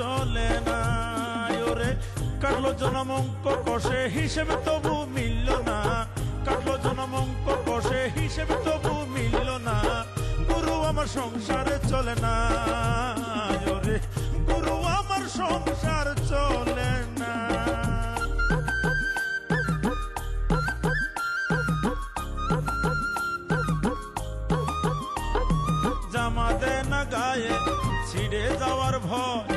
চলে না। ওরে কাটলো জনম অঙ্ক কষে হিসেবে তবু মিলল না, কাটলো জনম অঙ্ক কষে হিসেবে তবু মিলল না। গুরু আমার সংসারে চলে না, ওরে গুরু আমার সংসার চলে না। জামা দে না গায়ে ছিড়ে যাওয়ার ভয়,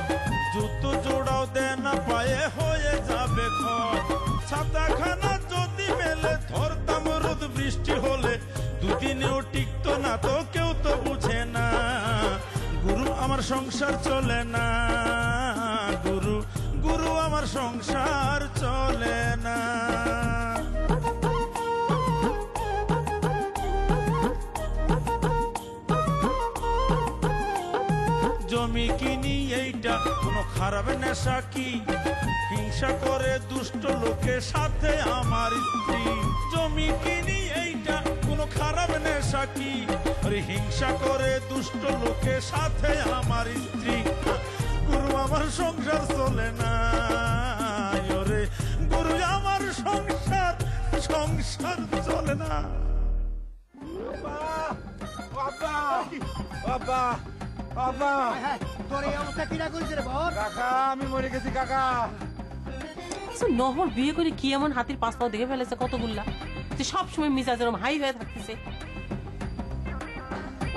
জুতো জোড়াও দে না পায়ে হয়ে যাবে ক্ষয়। ছাতাখানা যদি মেলে ধরতাম রোদ বৃষ্টি হলে, দুদিনেও টিকতো না তো কেউ তো বুঝে না। গুরু আমার সংসার চলে না, গুরু গুরু আমার সংসার চলে না। জমি কিনি এইটা কোনো খারাপ নেশা কি, হিংসা করে দুষ্ট লোকের সাথে আমার স্ত্রী। জমি কিনি এইটা কোনো খারাপ নেশা কি, হিংসা করে দুষ্ট লোকের সাথে আমার স্ত্রী। গুরু আমার সংসার চলে না, ওরে গুরু আমার সংসার সংসার চলে না। বাবা বাবা বাবা, তোর এই অবস্থা কিনা করেছে রে বল? কাকা আমি মরে গেছি কাকা। নহর বিয়ে করে কি এমন হাতির পাঁচ পাও দেখে ফেলেছে কতগুলা, যে সবসময় মিজাজ এরকম হাই হয়ে থাকতেছে।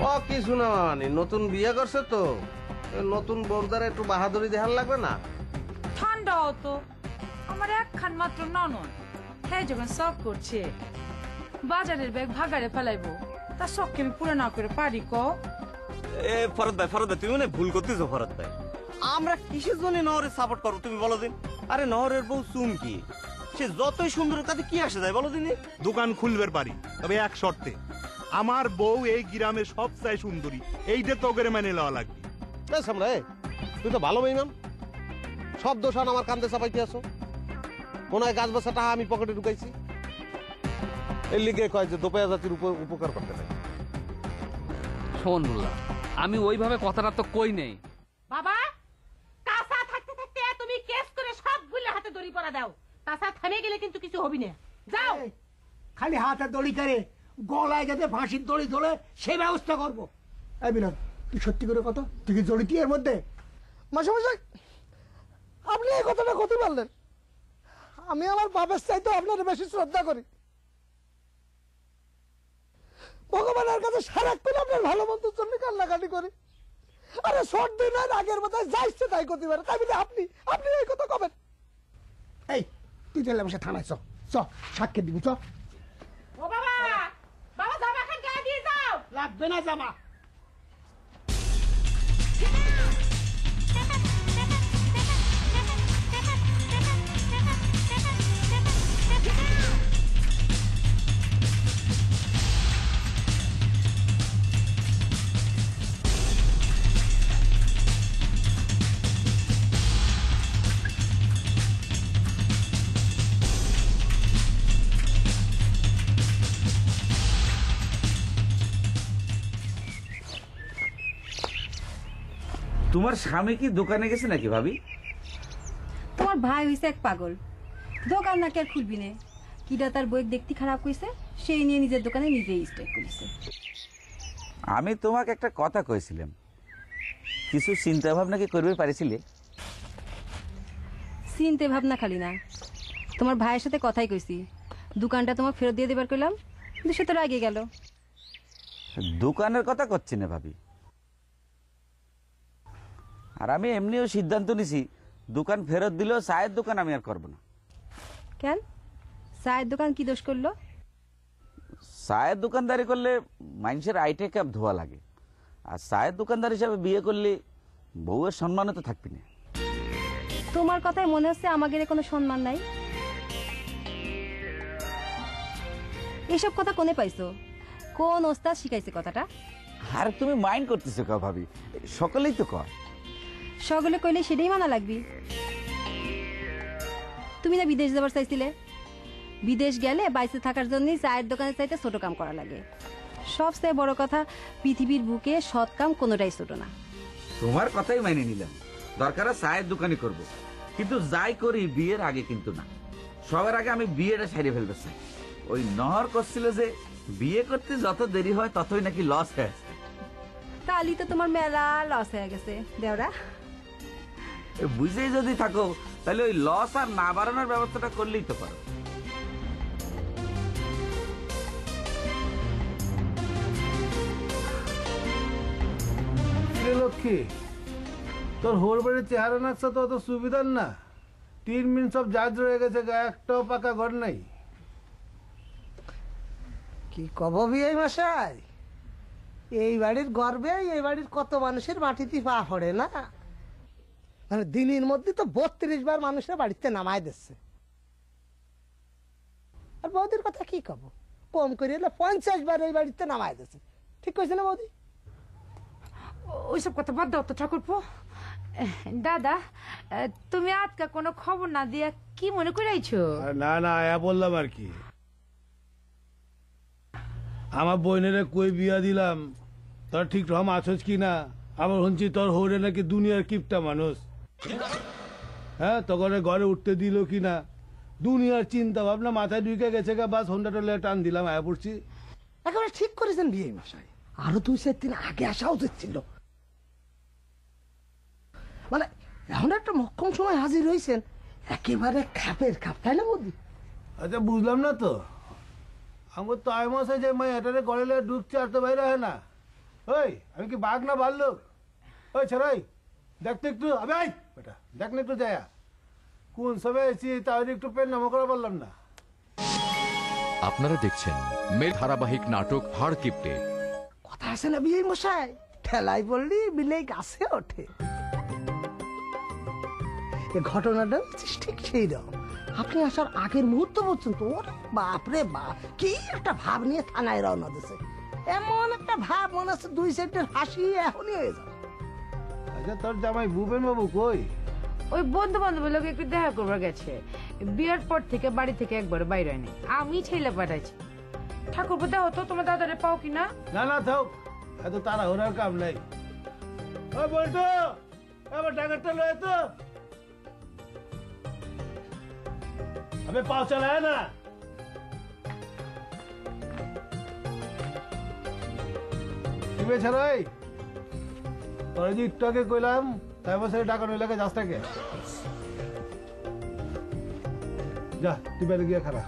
ও কিছু না মানে নতুন বিয়ে করছে তো, নতুন বউদারে একটু বাহাদুরি দেখার লাগবে না। ঠান্ডা হতো আমার একখান মাত্র ননদ, হ্যাঁ যখন শখ করছে বাজারের ব্যাগ ভাগারে ফেলাইবো, তার শখকে আমি পুরো না করে পারি ক? এ ফরদ ভাই তুমি মানে ভুল করতেছো ফরদ ভাই। আমরা কিসের জন্য নহরের সাপোর্ট করো তুমি বলো দিন? আরে নহরের বউ চুমকি, সে যতই সুন্দর তাতে কি আসে যায় বলো দিন? দোকান খুলবার পারি, তবে এক শর্তে, আমার বউ এই গ্রামের সবচেয়ে সুন্দরী, এইটা তো করে মেনে নেওয়া লাগবে। সামরা তুই তো ভালো মেয়ে, সব দোষান আমার কান্দে চাপাইতে আসো। মনে হয় গাছ বাসাটা আমি পকেটে ঢুকাইছি, এর লিগে কয় যে দোপায়া জাতির উপকার করতে নাই। শোন বললাম, আমি ওইভাবে কথাটা তো কই নেই। বাবা কাঁচা থাকতে থাকতে তুমি কেস করে সব গুলো হাতে দড়ি পরা দাও, তাছাড়া থেমে গেলে কিন্তু কিছু হবি না। যাও। খালি হাতে দড়ি করে গলায় যাতে ফাঁসির দড়ি ধরে সে ব্যবস্থা করবো। এই বিনোদ, তুই সত্যি করে কত, তুই কি জড়িত এর মধ্যে? মাসামশাই, আপনি এই কথাটা কত বললেন? আমি আমার বাবার চাইতে আপনার বেশি শ্রদ্ধা করি। ভগবানের কাছে সারাক্ষণ আপনার ভালো মন্দের জন্য কান্নাকাটি করি। আরে শর্ট দিন হয় আগের মতো যা ইচ্ছে তাই করতে পারে, তাই বলে আপনি আপনি এই কথা কবেন? এই তুই তাহলে আমার থানায় চ, সাক্ষী দিবি চ। ও বাবা, বাবা জামা খান গায়ে দিয়ে যাও। লাগবে না জামা। তোমার স্বামী কি দোকানে গেছে নাকি ভাবি? তোমার ভাই হইছে এক পাগল, দোকান নাকি আর খুলবি না। কিডা তার বই দেখতে খারাপ কইছে, সেই নিয়ে নিজের দোকানে নিজেই স্ট্রাইক করেছে। আমি তোমাকে একটা কথা কইছিলাম, কিছু চিন্তা ভাবনা কি করবে পারিছিলে? চিন্তা ভাবনা খালি না, তোমার ভাইয়ের সাথে কথাই কইছি, দোকানটা তোমাকে ফেরত দিয়ে দেবার কইলাম, কিন্তু সে তো রাগে গেল। দোকানের কথা করছি না ভাবি, আর আমি এমনিও সিদ্ধান্ত নিছি দোকান ফেরত দিলেও চায়ের দোকান আমি আর করবো না। কেন? চায়ের দোকান কি দোষ করলো? চায়ের দোকানদারি করলে মানুষের আইটে কাপ ধোয়া লাগে, আর চায়ের দোকানদার হিসাবে বিয়ে করলে বউয়ের সম্মানও তো থাকবি না। তোমার কথায় মনে হচ্ছে আমাদের কোনো সম্মান নাই। এসব কথা কোনে পাইছো? কোন ওস্তাদ শিখাইছে কথাটা? আর তুমি মাইন্ড করতেছো কা ভাবি? সকলেই তো কয়। সকলে কইলে সেটাই মানা লাগবি। তুমি না বিদেশ যাবার চাইছিলে? বিদেশ গেলে বাইসে থাকার জন্য চায়ের দোকানে চাইতে ছোট কাম করা লাগে। সবচেয়ে বড় কথা, পৃথিবীর বুকে সৎ কাম কোনোটাই ছোট না। তোমার কথাই মাইনে নিলাম, দরকার চায়ের দোকানই করব, কিন্তু যাই করি বিয়ের আগে কিন্তু না। সবার আগে আমি বিয়েটা সারিয়ে ফেলতে চাই। ওই নহর করছিল যে বিয়ে করতে যত দেরি হয় ততই নাকি লস হয়। তালি তো তোমার মেলা লস হয়ে গেছে দেওরা। বুঝেই যদি থাকো তাহলে ওই লস আর না বাড়ানোর ব্যবস্থাটা করলেই তো পারো। লক্ষ্মী, তোর হোর বাড়ির চেহারা নাকশা তো অত সুবিধার না। 3 মিনিট সব জাজ রয়ে গেছে, একটাও পাকা ঘর নাই। কি কব বিয়ে মশাই, এই বাড়ির গর্বে এই বাড়ির কত মানুষের মাটিতে পা পড়ে না। মানে দিনের মধ্যে তো 32 বার মানুষের বাড়িতে নামাই দিচ্ছে। আর বৌদির কথা কি কব, কম করে এলে 50 বার এই বাড়িতে নামাই দিচ্ছে। ঠিক কইছে না বৌদি? ওইসব কথা বাদ দাও তো ঠাকুরপো। দাদা, তুমি আজকে কোনো খবর না দিয়া কি মনে করাইছো? না না, বললাম আর কি, আমার বোনেরে কই বিয়া দিলাম, তোর ঠিক রকম আছোস কি না। আবার শুনছি তোর হৌরে নাকি দুনিয়ার কিপটা মানুষ। হ্যাঁ, তখন ঘরে উঠতে দিল কি না, দুনিয়ার চিন্তা ভাবনা মাথায় ঢুকে গেছে গা। বাস হোন্ডাটা টান দিলাম, আয়া পড়ছি। একেবারে ঠিক করেছেন বিয়ে মশাই, আরো 2-4 দিন আগে আসা উচিত ছিল। মানে এখন একটা মক্ষম সময় হাজির হয়েছেন, একেবারে খাপের খাপ, তাই না বৌদি? আচ্ছা, বুঝলাম না তো, আমার তো আয় মশাই যে মাই এটারে গড়েলে ঢুকছে আর তো বাইরে হয় না। ওই আমি কি বাঘ না ভাল্লুক? ওই ছেড়াই দেখতে একটু, আবে আই বেটা, দেখ না একটু যায়া কোন সবে এসি, তাহলে একটু পেন নামো করে বললাম না। আপনারা দেখছেন মের ধারাবাহিক নাটক হাড় কিপটে। কথা আছে না বিয়ে মশাই, ঠেলাই বললি বিলেই গাছে ওঠে। এই ঘটনাটা ঠিক সেই রকম। আপনি আসার আগের মুহূর্ত বলছেন তো, ওর বাপরে বাপ, কি একটা ভাব নিয়ে থানায় রওনা দিছে। এমন একটা ভাব মনে হচ্ছে 2 সেকেন্ডের হাসি এখনই হয়ে যাবে। আচ্ছা, তোর জামাই ভূপেন বাবু কই? ওই বন্ধু বান্ধবের লোক একটু দেখা করবার গেছে। বিয়ের পর থেকে বাড়ি থেকে একবার বাইরে হয়নি, আমি ছেলে পাঠাইছি। ঠাকুরপো দেখো তো তোমার দাদারে পাও কিনা। না না থাক, এত তারা ওরার কাম নাই। ওই বলতো এবার ডাকাতটা লয়ে তো, अबे पाव चला है ना। কিবে ছাড়াই তোর যে একটু আগে কইলাম তাই বসে টাকা নইলে যাস টাকে যা, তুই বাইরে গিয়ে খারা।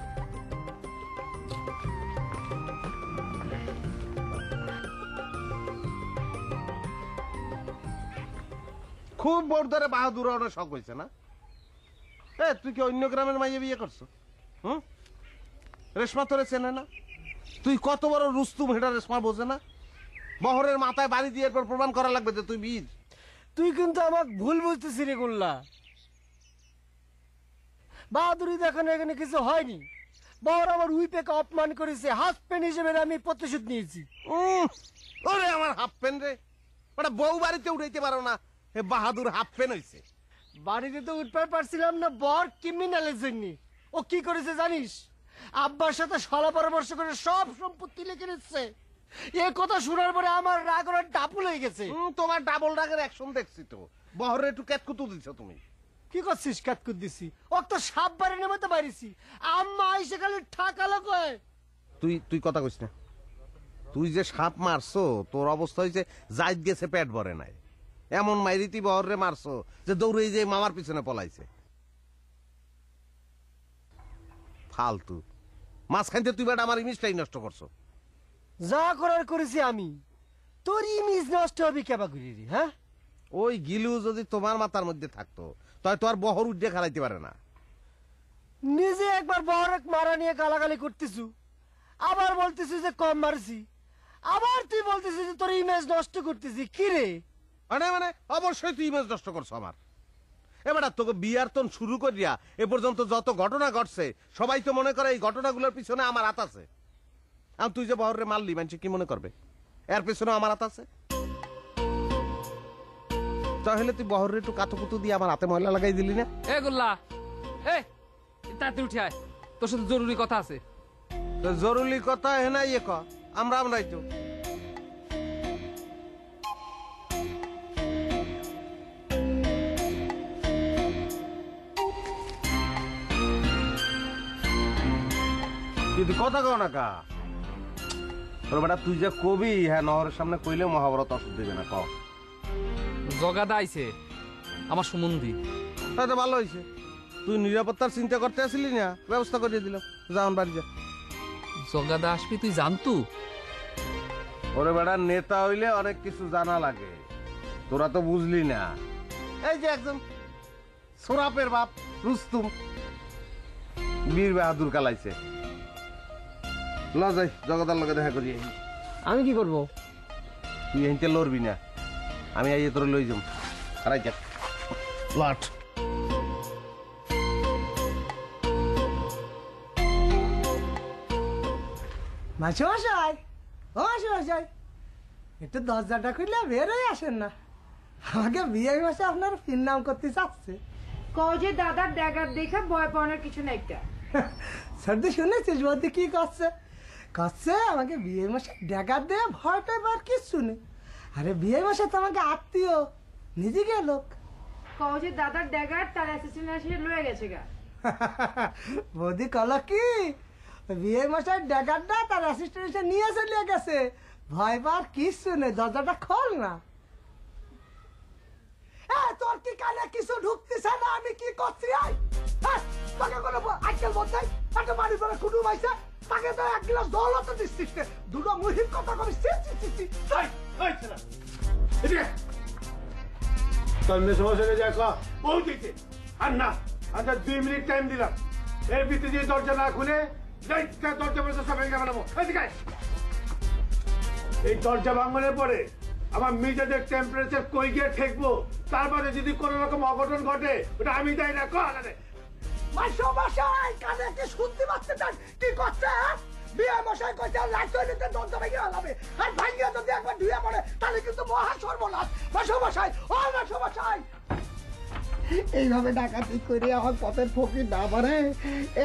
খুব বড় ধরে বাহাদুর হওয়ার শখ হয়েছে না? তুই কি অন্য গ্রামের মাইয়ে বিয়ে করছো? হুম, রেশমা তোরে চেনে না? তুই কত বড় রুস্তুম, হেটা রেশমা বোঝে না? বহরের মাথায় বাড়ি দিয়ে এরপর প্রমাণ করা লাগবে যে তুই বীর। তুই কিন্তু আমাকে ভুল বুঝতেছি রে গোল্লা। বাহাদুরি দেখানো এখানে কিছু হয়নি। বহর আমার উইপেকে অপমান করেছে, হাজবেন্ড হিসেবে আমি প্রতিশোধ নিয়েছি। ওরে আমার হাফ প্যান রে, ওটা বউ বাড়িতে উঠাইতে পারো না, বাহাদুর হাফ প্যান হয়েছে। বাড়িতে তো উঠতে পারছিলাম না বর ক্রিমিনালের জন্য। ও কি করেছে জানিস? আব্বার সাথে সলা পরামর্শ করে সব সম্পত্তি লিখে নিচ্ছে। এ কথা শোনার পরে আমার রাগ ওর ডাবল হয়ে গেছে। তোমার ডাবল রাগের অ্যাকশন দেখছি তো। বহরে একটু ক্যাতকুতু দিছো তুমি। কি করছিস? ক্যাতকুত দিছি? ও তো সাপ বাড়ি নেমে তো বাড়িছি। আম্মা আইসে খালি ঠাকালো কয়। তুই কথা কইস না। তুই যে সাপ মারছো, তোর অবস্থা হয়েছে জাইদ গেছে পেট ভরে নাই। এমন মাইরিতি বহরে মারছো যে দৌড়ে যে মামার পিছনে পলাইছে। ফালতু মাঝখানতে তুই বেটা আমার ইমেজটাই নষ্ট করছো। যা করার করেছি আমি, তোর ইমেজ নষ্ট হবে কেবা করি রে? হ্যাঁ, ওই গিলু যদি তোমার মাথার মধ্যে থাকতো তাই তো আর বহর উঠে খালাইতে পারে না। নিজে একবার বহরক মারা নিয়ে গালাগালি করতেছু, আবার বলতেছি যে কম মারছি, আবার তুই বলতেছিস যে তোর ইমেজ নষ্ট করতেছি। কি রে? মানে অবশ্যই তুই ইমেজ নষ্ট করছো আমার। এবার তোকে বিয়ার তন শুরু করিয়া এ পর্যন্ত যত ঘটনা ঘটছে সবাই তো মনে করে এই ঘটনাগুলোর পিছনে আমার হাত আছে। আর তুই যে বহরে মারলি, মানুষ কি মনে করবে এর পিছনে আমার হাত আছে? তাহলে তুই বহরে একটু কাতুকুতু দিয়ে আমার হাতে ময়লা লাগাই দিলি না? এ গোল্লা, এই তাড়াতাড়ি উঠে আয়, তোর সাথে জরুরি কথা আছে। তো জরুরি কথা হে না, ইয়ে ক আমরাই তো। কিন্তু কথা কও না কা ওরে বেটা তুই যে কবি হ্যাঁ নহরের সামনে কইলে মহাভারত অসুখ দিবে না কও জগাদা আইছে আমার সম্বন্ধী। তাই তো ভালো হয়েছে, তুই নিরাপত্তার চিন্তা করতে আসলি না, ব্যবস্থা করে দিলাম, যাওয়ান বাড়ি যা। জগাদা আসবি তুই জানতু? ওরে বেটা নেতা হইলে অনেক কিছু জানা লাগে, তোরা তো বুঝলি না। এই যে একজন সোরাপের বাপ রুস্তুম বীর বাহাদুর কালাইছে। ল যাই জগদার লগে দেখা করি। আমি কি করব? তুই এনতে লড়বি না, আমি আইয়ে তোর লই যাম। আরাই যা লাট। মাসিমশাই, ও মাসিমশাই, একটু দরজাটা খুললে বের হয়ে আসেন না। আমাকে বিয়ে মাসে আপনার ফির নাম করতে চাচ্ছে। যে দাদার ড্যাগার দেখে ভয় পাওয়ার কিছু নাই। সর্দি শুনেছিস বলতে কি করছে? করছে আমাকে বিয়ে মাসে ড্যাগার দিয়ে ভয় পাইবার কিচ্ছু নেই। আরে বিয়ে মাসে তো আমাকে আত্মীয় নিজেকে লোক। যে দাদার ড্যাগার তার অ্যাসিস্ট্যান্ট লয়ে গেছে গা। বৌদি কল কি বিয়ে মাসের ড্যাগারটা তার অ্যাসিস্ট্যান্ট নিয়ে চলে গেছে। ভয় পাওয়ার কিচ্ছু নেই, দরজাটা খোল না। তোর কি কানে কিছু ঢুকতেছে না? আমি কি করছি? তোকে কোনো আজকাল বলতে একটা বাড়ি করে কুটুম আইছে, তাকে তো এক গ্লাস জল তো দিচ্ছিস, দুটো মুহির কথা কবি। তোর মেয়ে সমস্যা যায় বউ দিতে আর না, আচ্ছা 2 মিনিট টাইম দিলাম, এর ভিতরে যে দরজা না খুলে দরজা বলতে সব ভেঙে বানাবো। এই দরজা ভাঙনের পরে আমার মেজাজের টেম্পারেচার কই গিয়ে ঠেকবো, তারপরে যদি কোন রকম অঘটন ঘটে ওটা আমি দায়ী না। কানে কি শুনতে পাচ্ছে? কি করছে? বিয়ে মশাই কইছে লাইট হইতে দরজা ভেঙে হলাবে, আর ভাঙিয়ে যদি একবার ধুয়ে পড়ে তাহলে কিন্তু মহা সর্বনাশ। মশাই, ও মশাই, এইভাবে ডাকাতি করে আমার পথের ফকির না পারে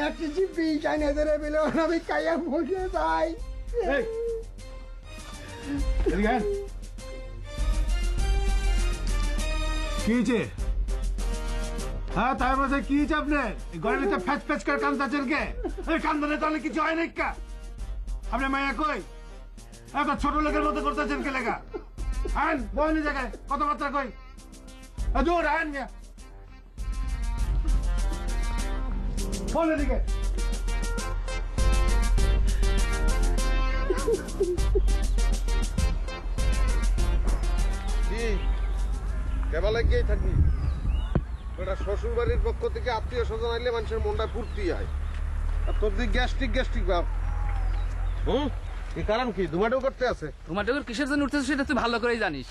এক কিছু বিষ আইনে ধরে পেলে আমি কাইয়া বসে যাই। কি হয়েছে? হ্যাঁ তাই বলছে কি হয়েছে আপনার? ঘরের ভিতরে ফ্যাচ ফ্যাচ করে কান্দাছেন কে? কান্দনে তাহলে কিছু হয় নাই কা? আপনার মায়া কই? এত ছোট লোকের মতো করতেছেন কে লেগা? আইন বয়নি জায়গায় কথাবার্তা কই? দূর আইন মিয়া বলে দিকে। কেবল গিয়েই থাকবি, ওটা শ্বশুর বাড়ির পক্ষ থেকে আত্মীয় স্বজন আইলে মানুষের মনটা ফুর্তি হয়, আর তোর দিক গ্যাস্ট্রিক ভাব। কি কারণ কি? ধুমাটু করতে আছে? ধুমাটু কিসের জন্য উঠতেছে সেটা তুই ভালো করেই জানিস।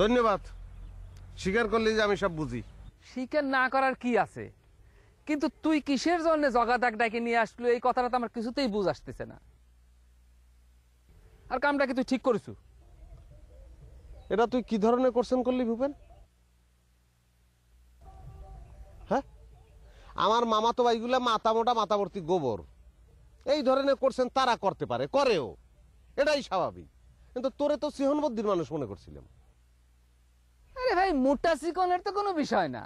ধন্যবাদ, স্বীকার করলি যে আমি সব বুঝি। স্বীকার না করার কি আছে, কিন্তু তুই কিসের জন্য জগাদাক ডাকে নিয়ে আসলো এই কথাটা তো আমার কিছুতেই বুঝ আসতেছে না। আর কামটা কি তুই ঠিক করেছু? এটা তুই কি ধরনের কোশ্চেন করলি ভূপেন? হ্যাঁ, আমার মামা তো ভাইগুলা মাথা মোটা মাথা ভর্তি গোবর, এই ধরনের কোশ্চেন তারা করতে পারে, করেও, এটাই স্বাভাবিক। কিন্তু তোরে তো সিহন বুদ্ধির মানুষ মনে করছিলাম। আরে ভাই, মোটা চিকনের তো কোনো বিষয় না,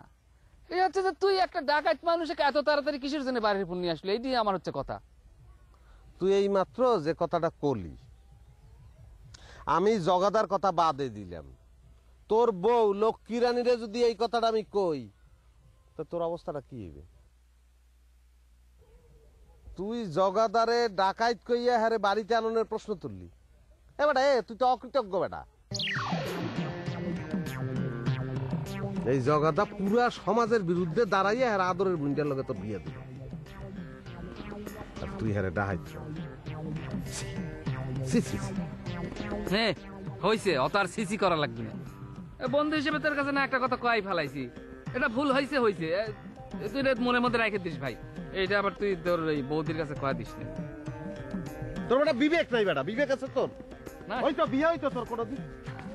এই হচ্ছে যে তুই একটা ডাকাত মানুষকে এত তাড়াতাড়ি কিসের জন্য বাড়ির উপর নিয়ে আসলো, এইটাই আমার হচ্ছে কথা। তুই এই মাত্র যে কথাটা করলি, আমি জগাদার কথা বাদে দিলাম, তোর বউ লক্ষ্মী রানীরে যদি এই কথাটা আমি কই, তো তোর অবস্থাটা কি হবে? তুই জগাদারে ডাকাইত কইয়া হারে বাড়িতে আননের প্রশ্ন তুললি। এবারে তুই তো অকৃতজ্ঞ বেটা। এই জগাদা পুরা সমাজের বিরুদ্ধে দাঁড়াইয়া হারে আদরের বুনটার লগে তো বিয়ে দিল, আর তুই হারে ডাকাইত। হ্যাঁ হয়েছে, অত আর সিসি করা লাগবে না। বন্ধু হিসেবে তোর কাছে না একটা কথা কয়াই ফেলাইছি, এটা ভুল হয়েছে হয়েছে, তুই মনের মধ্যে রেখে দিস ভাই। এইটা আবার তুই তোর এই বৌদির কাছে কয়া দিস না। তোর বেটা বিবেক নাই বেটা, বিবেক আছে তোর? ওই তো বিয়ে হইতো তোর কোনদিন?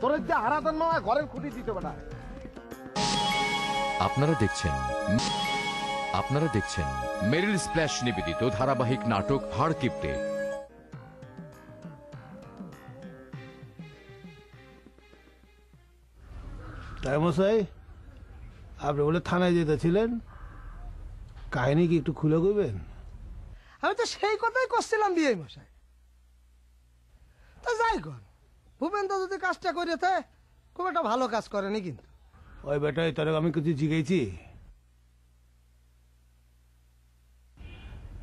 তোর যে হারাদান মামা ঘরের খুঁটি দিতে বেটা। আপনারা দেখছেন মেরিল স্প্ল্যাশ নিবেদিত ধারাবাহিক নাটক হাড় কিপ্টে। তাই মশাই, আপনি বলে থানায় যেতেছিলেন, কাহিনী কি একটু খুলে কইবেন? আমি তো সেই কথাই করছিলাম বিয়ে মশাই। তা যাই কর, ভূপেন্দ্র যদি কাজটা করে থাকে খুব একটা ভালো কাজ করেনি কিন্তু। ওই বেটাই তোর আমি কিছু জিগেছি?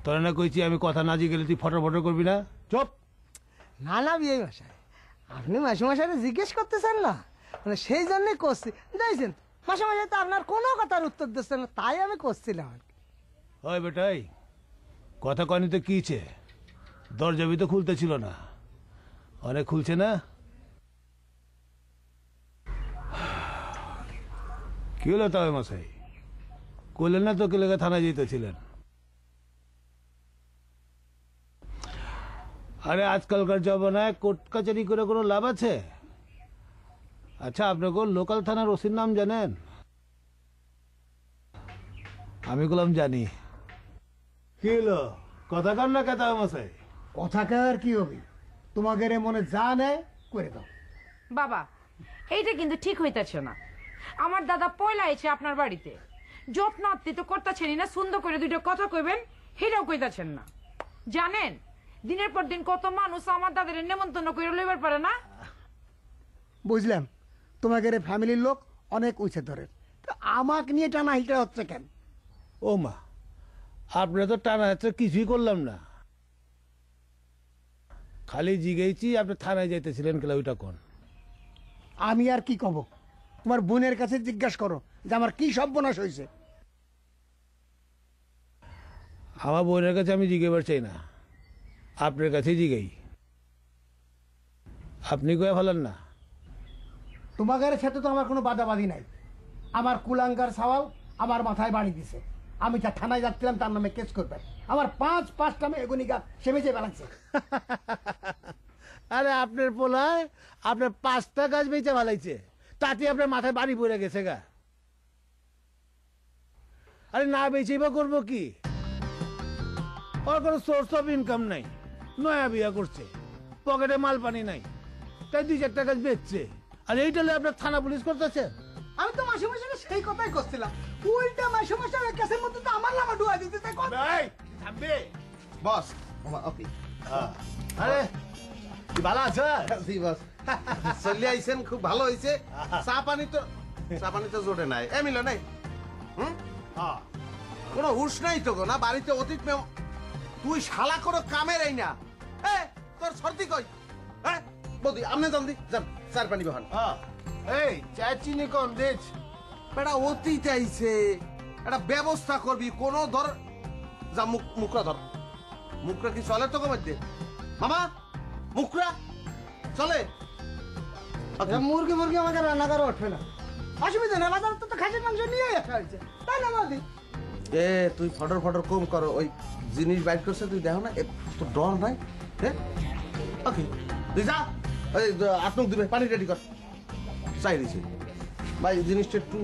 তোরা না কইছি আমি কথা না জিগেলে তুই ফটো ফটো করবি না? চুপ। না না বিয়ে মশাই, আপনি মাসে মাসে জিজ্ঞেস করতেছেন না, মানে সেই জন্যই করছি। দেখছেন মাসে মাসে তো আপনার কোনো কথার উত্তর দিচ্ছেন না, তাই আমি করছিলাম আর কি। ওই বেটাই কথা কনি তো কিছে, দরজা তো খুলতেছিল না, অনেক খুলছে না? কি হলো তবে মশাই, করলেন না তো কে লেগে থানায় যেতেছিলেন? আরে আজকালকার জমানায় কোর্ট কাচারি করে কোনো লাভ আছে? আচ্ছা আপনাকে লোকাল থানার ওসির নাম জানেন? আমি বললাম জানি। কি হলো কথা কান না কেতা মশাই? কথা কার কি হবে, তোমাকে মনে যা নেয় করে দাও। বাবা এইটা কিন্তু ঠিক হইতাছে না। আমার দাদা পয়লা এসে আপনার বাড়িতে যত্ন আত্মীয় করতেছেনই না, সুন্দর করে দুইটা কথা কইবেন সেটাও কইতাছেন না। জানেন দিনের পর দিন কত মানুষ আমার দাদারে নেমন্তন্ন করে লইবার পারে না। বুঝলাম তোমাকে ফ্যামিলির লোক অনেক উঁচে ধরে, তো আমাকে নিয়ে টানা হিটা হচ্ছে কেন? ও মা, আপনারা তো টানা হচ্ছে কিছুই করলাম না, খালি জিগেছি আপনি থানায় যাইতেছিলেন কেলা, ওইটা কোন? আমি আর কি কব, তোমার বোনের কাছে জিজ্ঞাসা করো যে আমার কি সর্বনাশ হয়েছে। আমার বোনের কাছে আমি জিগেবার চাই না, আপনার কাছে জিগেই। আপনি কয়ে ফেলেন না। তোমাদের সাথে তো আমার কোনো বাদাবাদি নাই। আমার কুলাঙ্গার সওয়াল আমার মাথায় বাড়ি দিছে, আমি যা থানায় যাচ্ছিলাম তার নামে কেস করবে। আমার 5-5টা এগুনিকা সেমেছে বেড়াচ্ছে। আরে আপনার পোলায় আপনার 5টা গাছ বেঁচে ভালাইছে, তাতে আপনার মাথায় বাড়ি পড়ে গেছে গা। আরে না বেঁচে বা করবো কি? ওর কোনো সোর্স অফ ইনকাম নাই, নয়া বিয়া করছে, পকেটে মাল পানি নাই, তাই 2-4টা গাছ বেচছে। আর এইটা আপনার থানা পুলিশ করতেছে? আমি তো মাসে মাসে সেই কথাই করছিলাম, উল্টা মাসে মাসে কেসের মধ্যে তো আমার নামে ডুয়া দিতে চাই। বস ওকে। আরে কি ভালো আছে? জি বস, চলে আইছেন, খুব ভালো হয়েছে। চা পানি তো জোটে নাই, এ মিলো নাই। কোনো হুশ নাই তো গো না বাড়িতে অতীত তুই শালা করো কামের এই না। তোর সর্দি কই? হ্যাঁ বৌদি আপনি জলদি যান, চার পানি বহান। এই চা চিনি কম দেখ, বেটা অতীত আইছে, একটা ব্যবস্থা করবি। কোনো ধর যা মুখরা ধর, মুখরা কি চলে তো মধ্যে? মামা মুখরা চলে? মুরগি মুরগি আমাকে রান্না করে উঠবে না, অসুবিধা নেই, বাজার তো খাসির মাংস নিয়ে আসা হয়েছে, তাই না বৌদি? এ তুই ফটর ফটর কম করো, ওই জিনিস বাইর করছে তুই দেখো না, তোর ডর নাই? হ্যাঁ ওকে তুই যা, আত্মক দিবে পানি রেডি কর। চাই দিছি ভাই জিনিসটা একটু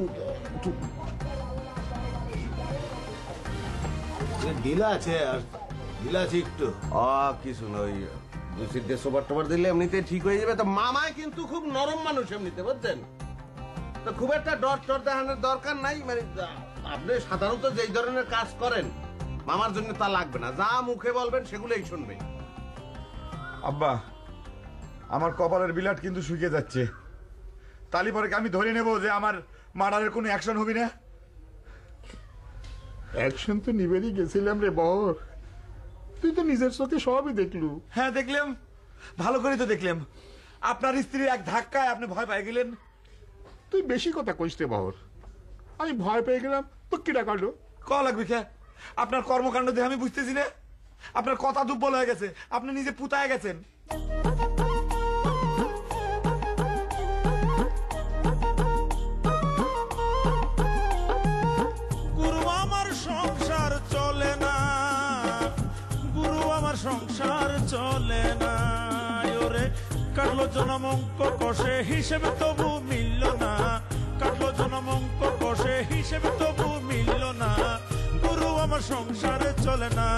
ঢিলা আছে, আর ঢিলা আছে একটু। কিছু নয়, 2-3 সোবার টোবার দিলে এমনিতে ঠিক হয়ে যাবে। তো মামায় কিন্তু খুব নরম মানুষ এমনিতে, বুঝছেন তো, খুব একটা ডর টর দেখানোর দরকার নাই। মানে আপনি সাধারণত যেই ধরনের কাজ করেন মামার জন্য তা লাগবে না, যা মুখে বলবেন সেগুলোই শুনবে। আব্বা আমার কপালের বিলাট কিন্তু শুকিয়ে যাচ্ছে, তালি পরে আমি ধরে নেব যে আমার মার্ডারের কোনো অ্যাকশন হবি না? অ্যাকশন তো নিবেরই গেছিলাম রে বর, তুই তো নিজের চোখে সবই দেখলু। হ্যাঁ দেখলাম, ভালো করে তো দেখলাম। আপনার স্ত্রীর এক ধাক্কায় আপনি ভয় পেয়ে গেলেন। তুই বেশি কথা কইস রে বর, আমি ভয় পেয়ে গেলাম তো কিরা কাটলো ক লাগবে কে? আপনার কর্মকাণ্ড দেখে আমি বুঝতেছি না, আপনার কথা দুর্বল হয়ে গেছে, আপনি নিজে পুতায় গেছেন। গুরু আমার সংসার চলে না, গুরু আমার সংসার চলে না। ওরে কাটলো জনম অঙ্ক কষে, হিসেবে তবু মিলল না। কাটলো জনম অঙ্ক কষে, হিসেবে তবু মিলল না। গুরু আমার সংসারে চলে না।